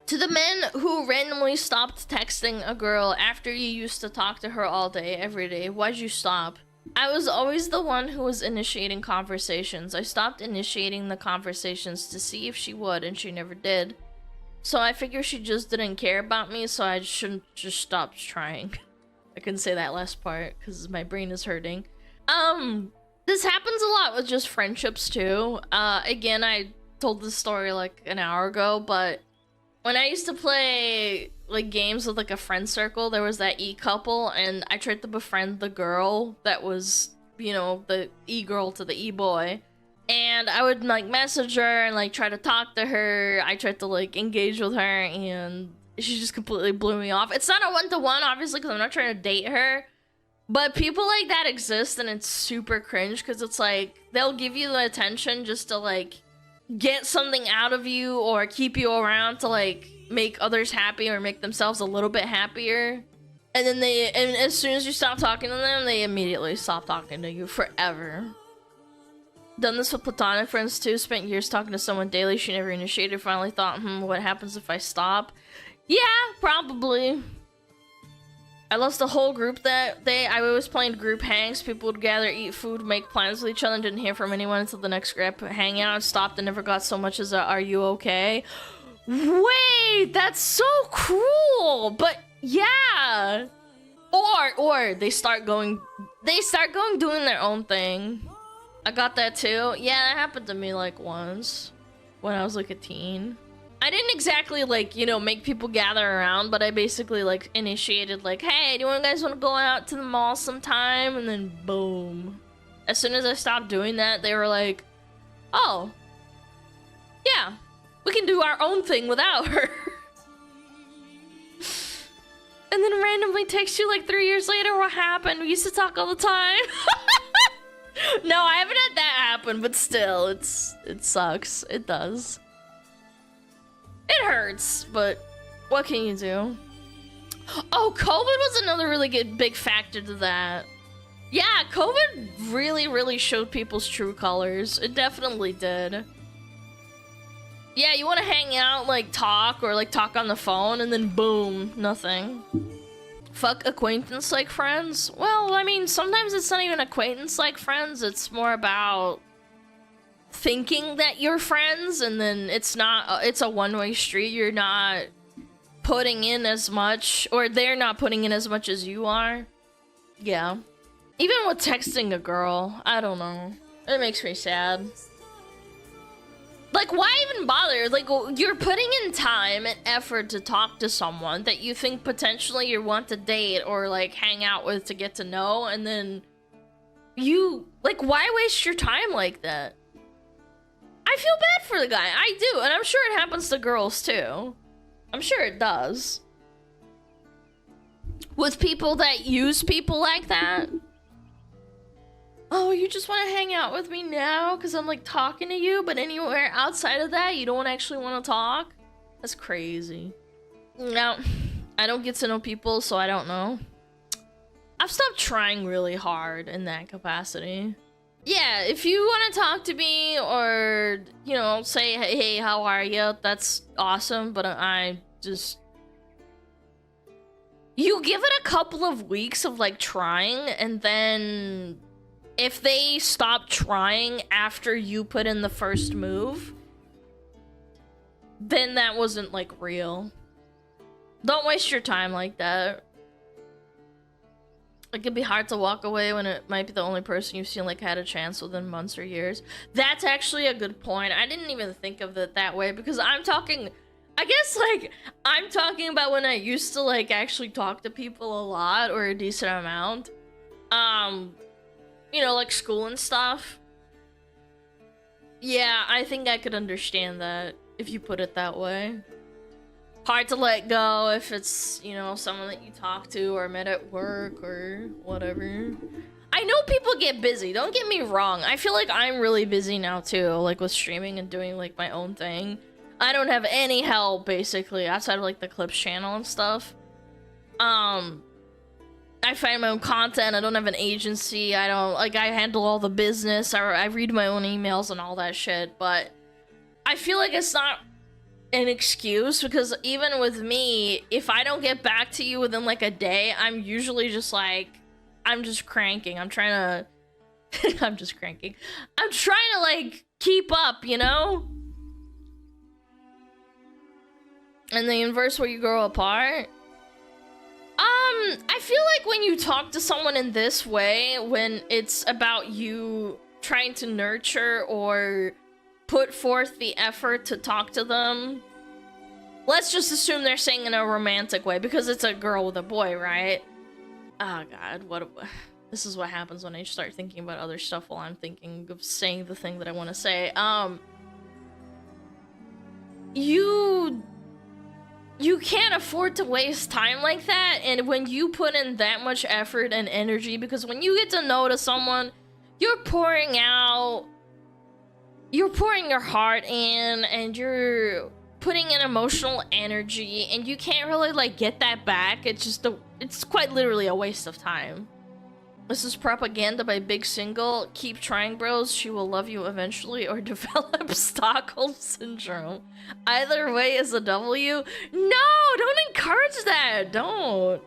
To the men who randomly stopped texting a girl after you used to talk to her all day, every day, why'd you stop? I was always the one who was initiating conversations. I stopped initiating the conversations to see if she would, and she never did. So I figure she just didn't care about me, so I shouldn't just stop trying. I couldn't say that last part because my brain is hurting. This happens a lot with just friendships too. Again, I told this story like an hour ago, but when I used to play like games with like a friend circle, there was that E-couple, and I tried to befriend the girl that was, you know, the E-girl to the E-boy. And I would like message her and like try to talk to her. I tried to like engage with her, and she just completely blew me off. It's not a one-to-one, obviously, because I'm not trying to date her. But people like that exist, and it's super cringe because it's like they'll give you the attention just to like get something out of you or keep you around to like make others happy or make themselves a little bit happier. And then and as soon as you stop talking to them, they immediately stop talking to you forever. Done this with platonic friends too. Spent years talking to someone daily. She never initiated. Finally thought, what happens if I stop? Yeah, probably. I lost the whole group that day. I was playing group hangs. People would gather, eat food, make plans with each other, and didn't hear from anyone until the next group hangout. Stopped and never got so much as a, "Are you okay?" Wait, that's so cruel. But yeah. Or they start going doing their own thing. I got that too. Yeah, that happened to me like once when I was like a teen. I didn't exactly like, you know, make people gather around, but I basically like initiated like, "Hey, do you guys want to go out to the mall sometime?" And then boom. As soon as I stopped doing that, they were like, "Oh, yeah, we can do our own thing without her." And then randomly text you like 3 years later, "What happened? We used to talk all the time." No, I haven't had that happen, but still, it sucks. It does. It hurts, but what can you do? Oh, COVID was another really big factor to that. Yeah, COVID really showed people's true colors. It definitely did. Yeah, you want to hang out, like talk, or like talk on the phone, and then boom, nothing. Fuck acquaintance-like friends? Well, I mean, sometimes it's not even acquaintance-like friends. It's more about thinking that you're friends, and then it's not. It's a one-way street. You're not putting in as much, or they're not putting in as much as you are. Yeah. Even with texting a girl, I don't know. It makes me sad. Like, why even bother? Like, you're putting in time and effort to talk to someone that you think potentially you want to date or, like, hang out with to get to know, and then you, like, why waste your time like that? I feel bad for the guy. I do, and I'm sure it happens to girls, too. I'm sure it does. With people that use people like that. Oh, you just want to hang out with me now because I'm like talking to you, but anywhere outside of that, you don't actually want to talk? That's crazy. No, I don't get to know people, so I don't know. I've stopped trying really hard in that capacity. Yeah, if you want to talk to me or, you know, say, hey, how are you? That's awesome, but I just... You give it a couple of weeks of like trying, and then if they stop trying after you put in the first move, then that wasn't like real. Don't waste your time like that. It can be hard to walk away when it might be the only person you've seen like had a chance within months or years. That's actually a good point. I didn't even think of it that way, because I'm talking, I guess like I'm talking about when I used to like actually talk to people a lot or a decent amount. You know, like school and stuff. Yeah, I think I could understand that if you put it that way. Hard to let go if it's, you know, someone that you talk to or met at work or whatever. I know people get busy, don't get me wrong. I feel like I'm really busy now too, like with streaming and doing like my own thing. I don't have any help basically outside of like the Clips channel and stuff. I find my own content. I don't have an agency. I don't, like, I handle all the business. I read my own emails and all that shit. But I feel like it's not an excuse, because even with me, if I don't get back to you within like a day, I'm usually just like, I'm just cranking. I'm trying to, I'm just cranking. I'm trying to like keep up, you know? And the inverse where you grow apart. I feel like when you talk to someone in this way, when it's about you trying to nurture or put forth the effort to talk to them, let's just assume they're saying in a romantic way, because it's a girl with a boy, right? Oh god, this is what happens when I start thinking about other stuff while I'm thinking of saying the thing that I want to say. You can't afford to waste time like that, and when you put in that much effort and energy, because when you get to know to someone, you're pouring your heart in, and you're putting in emotional energy, and you can't really like get that back. It's quite literally a waste of time. This is propaganda by Big Single. Keep trying, bros. She will love you eventually, or develop Stockholm Syndrome. Either way is a W. No, don't encourage that. Don't.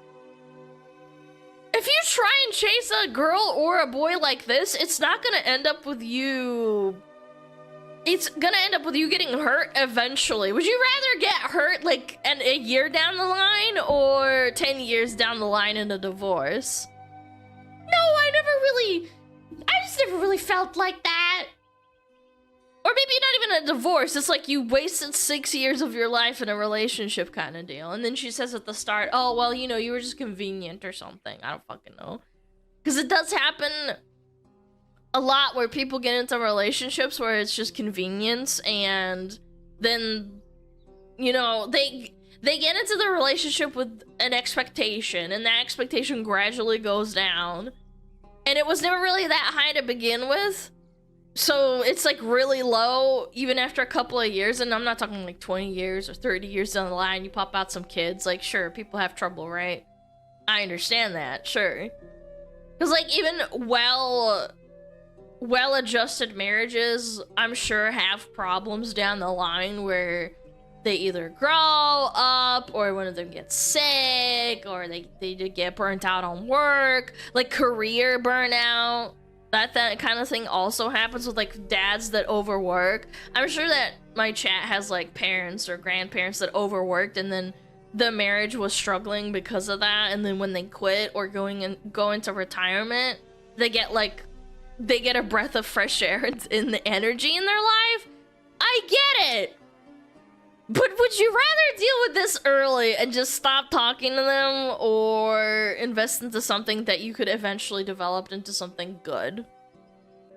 If you try and chase a girl or a boy like this, it's not gonna end up with you. It's gonna end up with you getting hurt eventually. Would you rather get hurt like a year down the line, or 10 years down the line in a divorce? No, I just never really felt like that. Or maybe not even a divorce. It's like you wasted 6 years of your life in a relationship kind of deal. And then she says at the start, oh, well, you know, you were just convenient or something. I don't fucking know. Because it does happen a lot where people get into relationships where it's just convenience, and then, you know, they get into the relationship with an expectation, and that expectation gradually goes down. And it was never really that high to begin with. So it's like really low even after a couple of years. And I'm not talking like 20 years or 30 years down the line, you pop out some kids. Like, sure, people have trouble, right? I understand that, sure. Because like even well-adjusted marriages, I'm sure, have problems down the line where they either grow up, or one of them gets sick, or they get burnt out on work, like career burnout. That kind of thing also happens with like dads that overwork. I'm sure that my chat has like parents or grandparents that overworked, and then the marriage was struggling because of that, and then when they quit or go into retirement, they get a breath of fresh air in the energy in their life. I get it. But would you rather deal with this early and just stop talking to them, or invest into something that you could eventually develop into something good?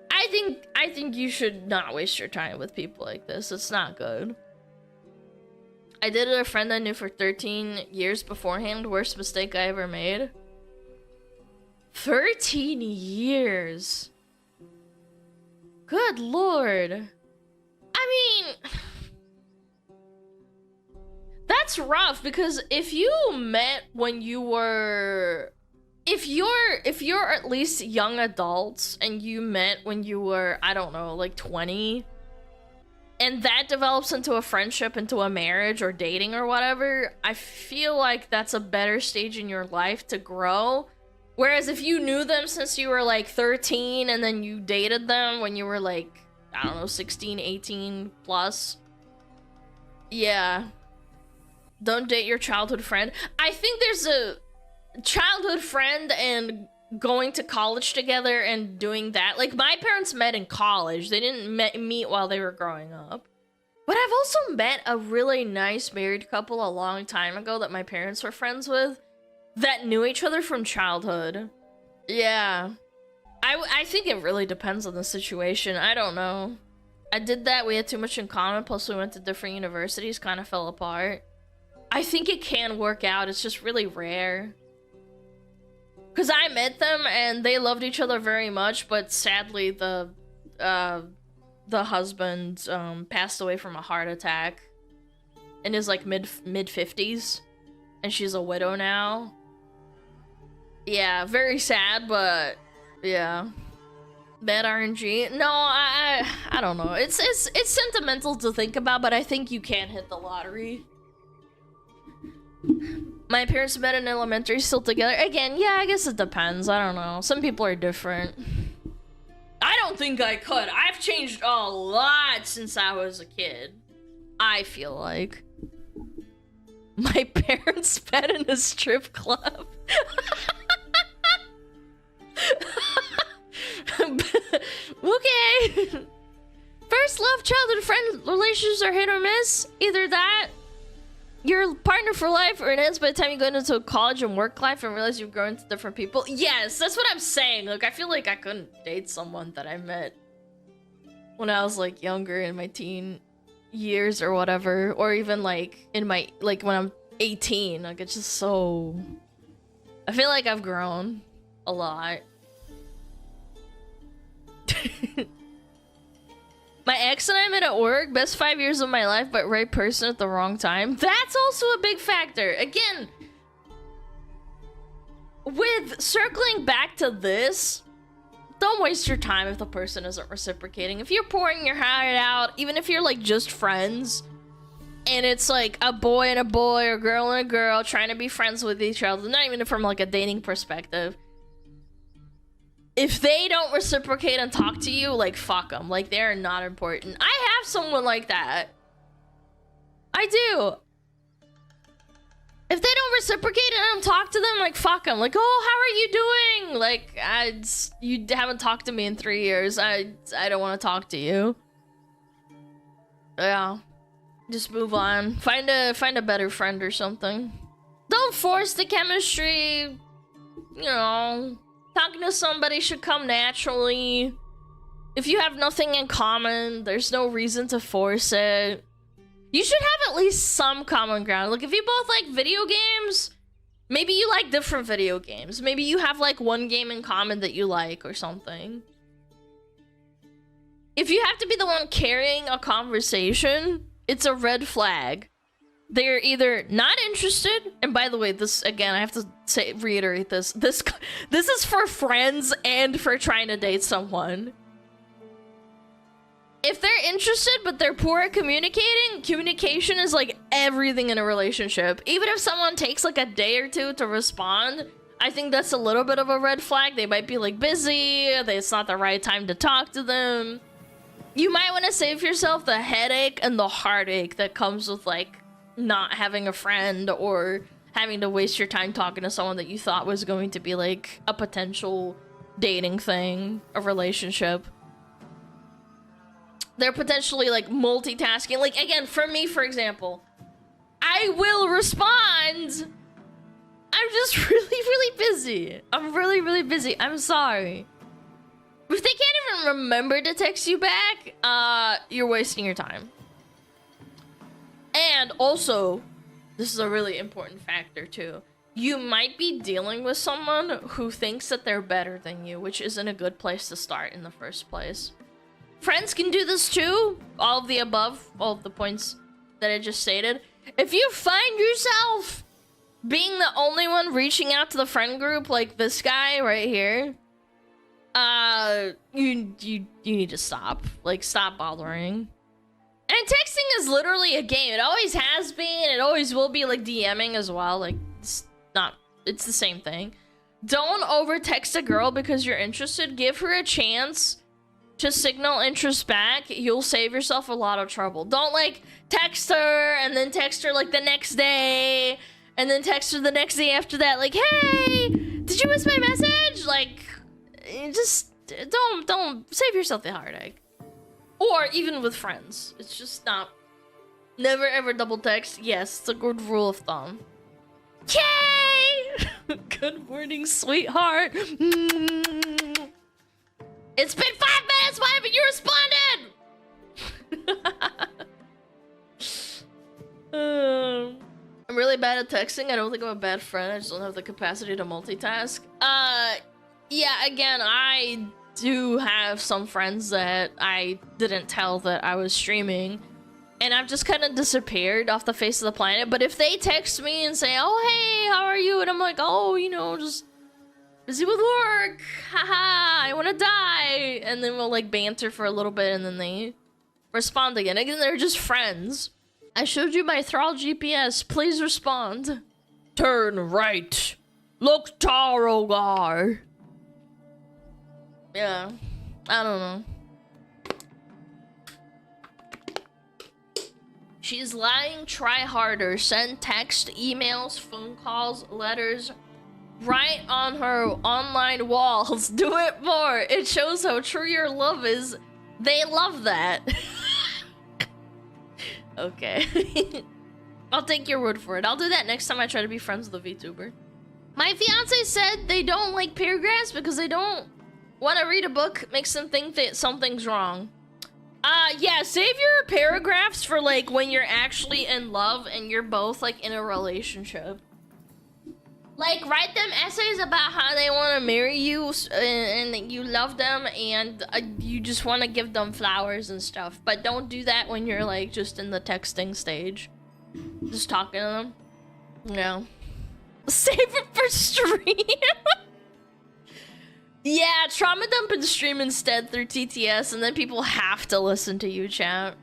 I think you should not waste your time with people like this. It's not good. I did it to a friend I knew for 13 years beforehand. Worst mistake I ever made. 13 years. Good lord. I mean, that's rough, because if you met when you were, if you're at least young adults and you met when you were, I don't know, like 20, and that develops into a friendship, into a marriage or dating or whatever, I feel like that's a better stage in your life to grow. Whereas if you knew them since you were like 13 and then you dated them when you were like, I don't know, 16, 18 plus, yeah. Don't date your childhood friend. I think there's a childhood friend and going to college together and doing that. Like, my parents met in college. They didn't meet while they were growing up. But I've also met a really nice married couple a long time ago that my parents were friends with that knew each other from childhood. Yeah. I think it really depends on the situation. I don't know. I did that. We had too much in common. Plus, we went to different universities. Kind of fell apart. I think it can work out. It's just really rare. Because I met them and they loved each other very much, but sadly the husband passed away from a heart attack in his like mid 50s, and she's a widow now. Yeah, very sad, but yeah. Bad RNG. No, I don't know. It's sentimental to think about, but I think you can hit the lottery. My parents met in elementary, still together. Again, yeah, I guess it depends. I don't know. Some people are different. I don't think I could. I've changed a lot since I was a kid. I feel like. My parents met in a strip club. Okay. First love, childhood friend relationships are hit or miss. Either that, your partner for life, or it ends by the time you go into college and work life and realize you've grown into different people. Yes, that's what I'm saying. Like, I feel like I couldn't date someone that I met when I was like younger in my teen years or whatever, or even like in my when I'm 18. Like, it's just so. I feel like I've grown a lot. My ex and I met at work. Best 5 years of my life, but right person at the wrong time. That's also a big factor. Again, with circling back to this, don't waste your time if the person isn't reciprocating. If you're pouring your heart out, even if you're like just friends, and it's like a boy and a boy or girl and a girl trying to be friends with each other, not even from like a dating perspective. If they don't reciprocate and talk to you, like, fuck them. Like, they're not important. I have someone like that. I do. If they don't reciprocate and I don't talk to them, like, fuck them. Like, oh, how are you doing? Like, you haven't talked to me in 3 years. I don't want to talk to you. Yeah. Just move on. Find a better friend or something. Don't force the chemistry. You know... Talking to somebody should come naturally. If you have nothing in common, there's no reason to force it. You should have at least some common ground. Like, if you both like video games, maybe you like different video games. Maybe you have like one game in common that you like or something. If you have to be the one carrying a conversation, it's a red flag. They're either not interested, and by the way, this again, I have to reiterate this. This is for friends and for trying to date someone. If they're interested but they're poor at communicating, communication is like everything in a relationship. Even if someone takes like a day or two to respond, I think that's a little bit of a red flag. They might be like busy, it's not the right time to talk to them. You might want to save yourself the headache and the heartache that comes with like not having a friend or having to waste your time talking to someone that you thought was going to be like a potential dating thing, a relationship. They're potentially like multitasking. Like, again, for me, for example, I will respond. I'm just really busy. I'm really busy. I'm sorry. If they can't even remember to text you back, you're wasting your time. And also, this is a really important factor too. You might be dealing with someone who thinks that they're better than you, which isn't a good place to start in the first place. Friends can do this too. All of the above, all of the points that I just stated. If you find yourself being the only one reaching out to the friend group, like this guy right here, you need to stop. Like, stop bothering. And texting is literally a game. It always has been. It always will be. Like, DMing as well. Like, it's the same thing. Don't over text a girl because you're interested. Give her a chance to signal interest back. You'll save yourself a lot of trouble. Don't like text her and then text her like the next day and then text her the next day after that. Like, hey, did you miss my message? Like, just don't save yourself the heartache. Or even with friends. It's just not. Never ever double text. Yes, it's a good rule of thumb. Yay! Good morning, sweetheart. It's been 5 minutes. Why haven't you responded? I'm really bad at texting. I don't think I'm a bad friend. I just don't have the capacity to multitask. Yeah, again, I do have some friends that I didn't tell that I was streaming, and I've just kind of disappeared off the face of the planet. But if they text me and say, oh, hey, how are you? And I'm like, oh, you know, just Busy with work. Haha, I wanna die. And then we'll like banter for a little bit and then they respond again. Again, they're just friends. I showed you my Thrall GPS. Please respond. Turn right. Look, Tarogar. Yeah. I don't know. She's lying, try harder. Send text, emails, phone calls, letters. Write on her online walls. Do it more. It shows how true your love is. They love that. Okay. I'll take your word for it. I'll do that next time I try to be friends with a VTuber. My fiance said they don't like paragraphs because they don't want to read a book. Makes them think that something's wrong. Yeah, save your paragraphs for like when you're actually in love and you're both like in a relationship. Like, write them essays about how they want to marry you and that you love them and you just want to give them flowers and stuff. But don't do that when you're like just in the texting stage. Just talking to them. No. Save it for stream. Yeah, trauma dump and stream instead through TTS and then people have to listen to you, chat.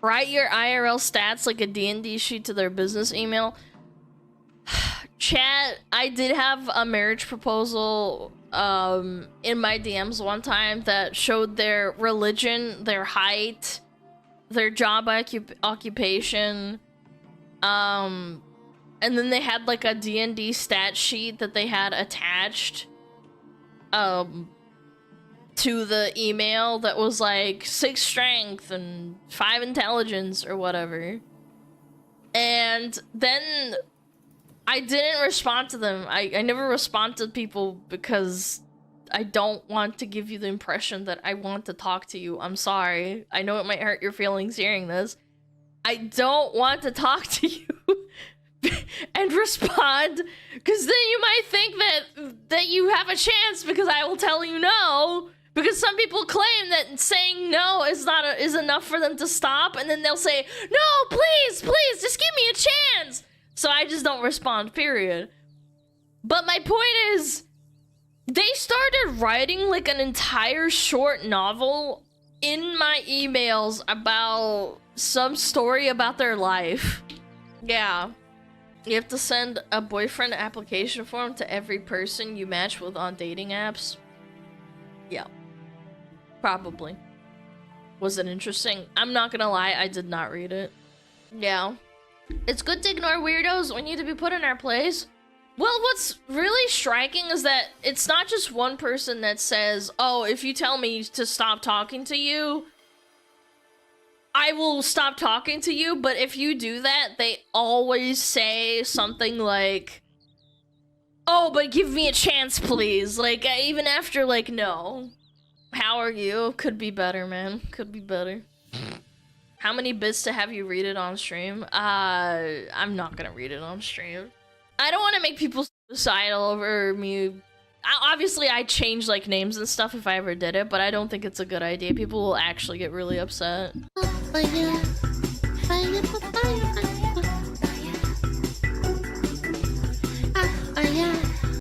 Write your IRL stats like a D&D sheet to their business email. Chat, I did have a marriage proposal in my DMs one time that showed their religion, their height, their job occupation, and then they had like a D&D stat sheet that they had attached to the email that was like 6 strength and 5 intelligence or whatever. And then I didn't respond to them. I never respond to people because I don't want to give you the impression that I want to talk to you. I'm sorry. I know it might hurt your feelings hearing this. I don't want to talk to you and respond because then you might think that you have a chance because I will tell you no. Because some people claim that saying no is enough for them to stop, and then they'll say, no, please, just give me a chance. So I just don't respond, period. But my point is, they started writing like an entire short novel in my emails about some story about their life. Yeah. You have to send a boyfriend application form to every person you match with on dating apps. Yeah. Probably. Was it interesting? I'm not gonna lie, I did not read it. Yeah. It's good to ignore weirdos. We need to be put in our place. Well, what's really striking is that it's not just one person that says, oh, if you tell me to stop talking to you, I will stop talking to you. But if you do that, they always say something like, oh, but give me a chance, please. Like, even after, like, no. How are you? Could be better, man. Could be better. How many bits to have you read it on stream? I'm not gonna read it on stream. I don't want to make people suicidal over me. Obviously, I'd change, like, names and stuff if I ever did it, but I don't think it's a good idea. People will actually get really upset.